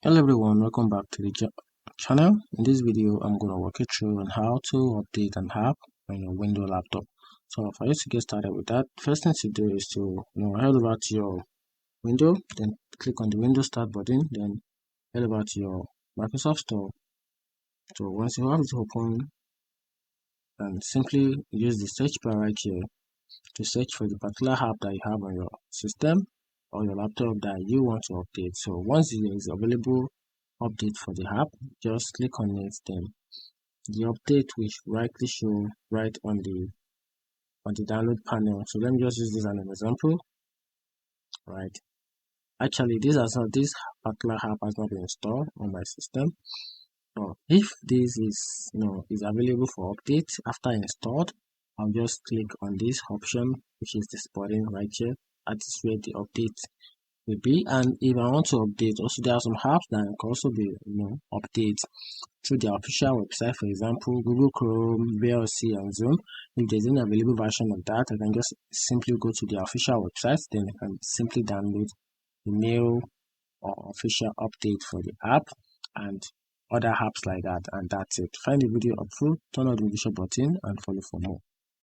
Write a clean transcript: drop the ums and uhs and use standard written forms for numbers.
Hello everyone, welcome back to the channel. In this video, I'm going to walk you through on how to update an app on your Windows laptop. So for you to get started with that, first thing to do is to head over to your window, then click on the Windows Start button, then head over to your Microsoft Store. So once you have it open, and simply use the search bar right here to search for the particular app that you have on your system or your laptop that you want to update. So once it is available update for the app, just click on it, then the update will rightly show right on the download panel. So let me just use this as an example. Right, actually this particular app has not been installed on my system. So if this is is available for update after installed, I'll just click on this option, which is this button right here. That is where the update will be. And if I want to update, also there are some apps that can also be update through their official website. For example, Google Chrome, VLC, and Zoom. If there's any available version of that, I can just simply go to their official website. Then I can simply download the new or official update for the app and other apps like that. And that's it. Find the video helpful, turn on the notification button, and follow for more.